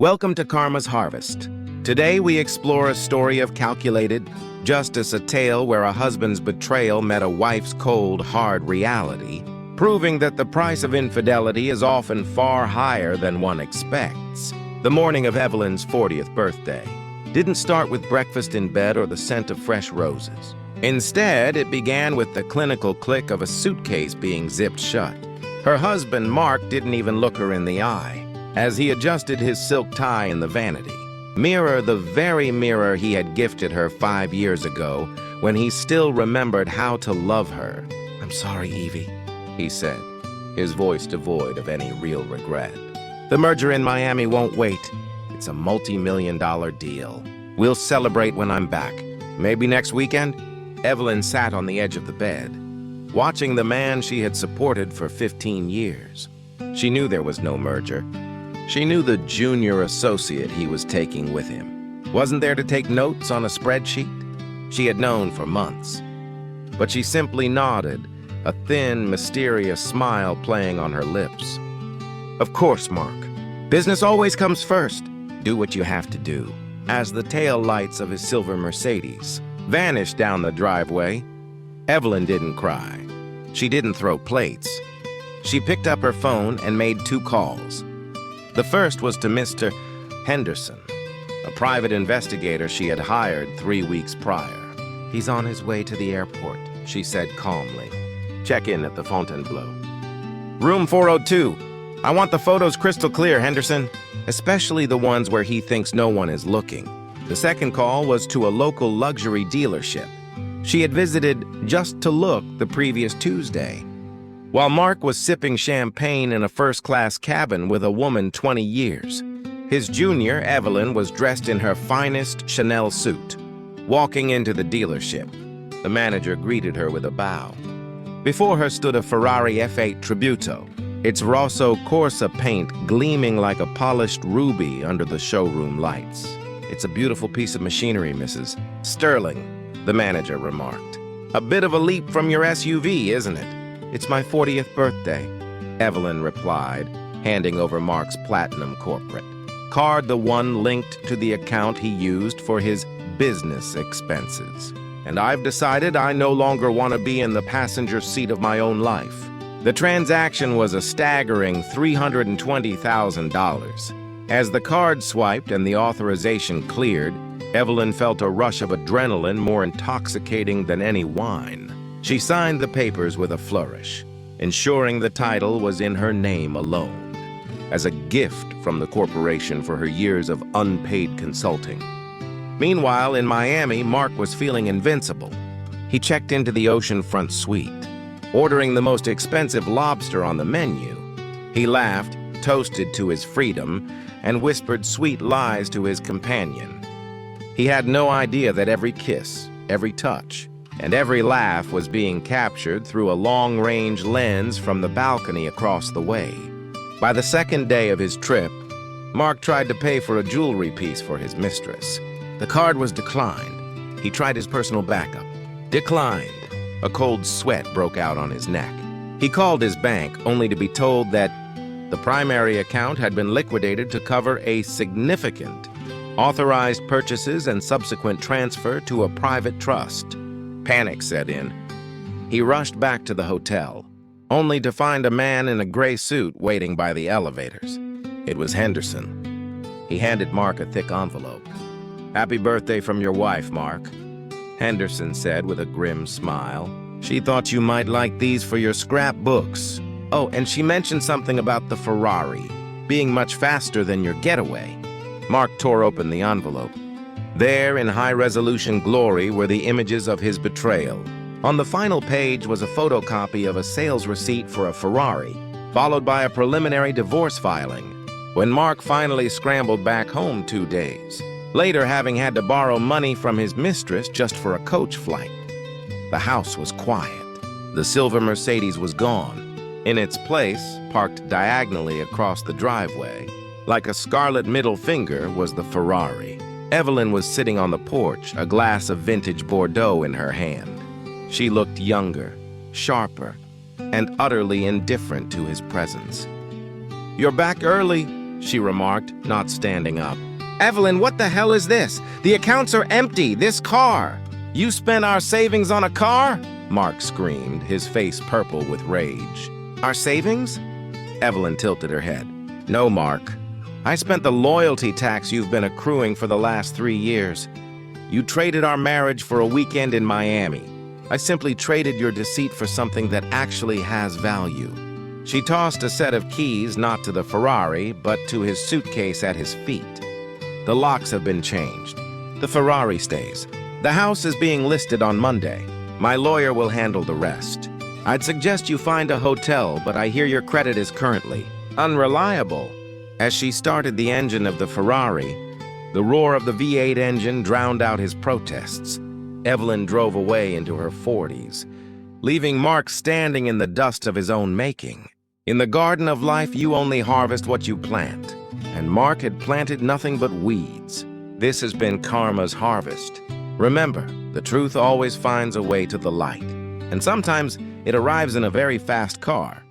Welcome to Karma's Harvest. Today we explore a story of calculated justice, a tale where a husband's betrayal met a wife's cold, hard reality, proving that the price of infidelity is often far higher than one expects. The morning of Evelyn's 40th birthday didn't start with breakfast in bed or the scent of fresh roses. Instead, it began with the clinical click of a suitcase being zipped shut. Her husband, Mark, didn't even look her in the eye as he adjusted his silk tie in the vanity mirror, the very mirror he had gifted her 5 years ago when he still remembered how to love her. "I'm sorry, Evie," he said, his voice devoid of any real regret. "The merger in Miami won't wait. It's a multi-million-dollar deal. We'll celebrate when I'm back. Maybe next weekend?" Evelyn sat on the edge of the bed, watching the man she had supported for 15 years. She knew there was no merger. She knew the junior associate he was taking with him wasn't there to take notes on a spreadsheet. She had known for months. But she simply nodded, a thin, mysterious smile playing on her lips. "Of course, Mark. Business always comes first. Do what you have to do." As the tail lights of his silver Mercedes vanished down the driveway, Evelyn didn't cry. She didn't throw plates. She picked up her phone and made 2 calls. The first was to Mr. Henderson, a private investigator she had hired 3 weeks prior. "He's on his way to the airport," she said calmly. "Check in at the Fontainebleau. Room 402. I want the photos crystal clear, Henderson, especially the ones where he thinks no one is looking." The second call was to a local luxury dealership she had visited just to look the previous Tuesday, while Mark was sipping champagne in a first-class cabin with a woman 20 years. His junior, Evelyn, was dressed in her finest Chanel suit. Walking into the dealership, the manager greeted her with a bow. Before her stood a Ferrari F8 Tributo, its Rosso Corsa paint gleaming like a polished ruby under the showroom lights. "It's a beautiful piece of machinery, Mrs. Sterling," the manager remarked. "A bit of a leap from your SUV, isn't it?" "It's my 40th birthday," Evelyn replied, handing over Mark's platinum corporate card, the one linked to the account he used for his business expenses. "And I've decided I no longer want to be in the passenger seat of my own life." The transaction was a staggering $320,000. As the card swiped and the authorization cleared, Evelyn felt a rush of adrenaline more intoxicating than any wine. She signed the papers with a flourish, ensuring the title was in her name alone, as a gift from the corporation for her years of unpaid consulting. Meanwhile, in Miami, Mark was feeling invincible. He checked into the oceanfront suite, ordering the most expensive lobster on the menu. He laughed, toasted to his freedom, and whispered sweet lies to his companion. He had no idea that every kiss, every touch, and every laugh was being captured through a long-range lens from the balcony across the way. By the second day of his trip, Mark tried to pay for a jewelry piece for his mistress. The card was declined. He tried his personal backup. Declined. A cold sweat broke out on his neck. He called his bank, only to be told that the primary account had been liquidated to cover a significant authorized purchases and subsequent transfer to a private trust. Panic set in. He rushed back to the hotel, only to find a man in a gray suit waiting by the elevators. It was Henderson. He handed Mark a thick envelope. "Happy birthday from your wife, Mark," Henderson said with a grim smile. "She thought you might like these for your scrapbooks. Oh, and she mentioned something about the Ferrari being much faster than your getaway." Mark tore open the envelope. There, in high-resolution glory, were the images of his betrayal. On the final page was a photocopy of a sales receipt for a Ferrari, followed by a preliminary divorce filing. When Mark finally scrambled back home 2 days later, having had to borrow money from his mistress just for a coach flight, the house was quiet. The silver Mercedes was gone. In its place, parked diagonally across the driveway, like a scarlet middle finger, was the Ferrari. Evelyn was sitting on the porch, a glass of vintage Bordeaux in her hand. She looked younger, sharper, and utterly indifferent to his presence. "You're back early," she remarked, not standing up. Evelyn, what the hell is this? The accounts are empty. This car. You spent our savings on a car? Mark screamed, his face purple with rage. Our savings? Evelyn tilted her head. No, Mark. I spent the loyalty tax you've been accruing for the last 3 years. You traded our marriage for a weekend in Miami. I simply traded your deceit for something that actually has value. She tossed a set of keys not to the Ferrari, but to his suitcase at his feet. The locks have been changed. The Ferrari stays. The house is being listed on Monday. My lawyer will handle the rest. I'd suggest you find a hotel, but I hear your credit is currently unreliable. As she started the engine of the Ferrari, the roar of the V8 engine drowned out his protests. Evelyn drove away into her 40s, leaving Mark standing in the dust of his own making. In the garden of life, you only harvest what you plant, and Mark had planted nothing but weeds. This has been karma's harvest. Remember, the truth always finds a way to the light, and sometimes it arrives in a very fast car.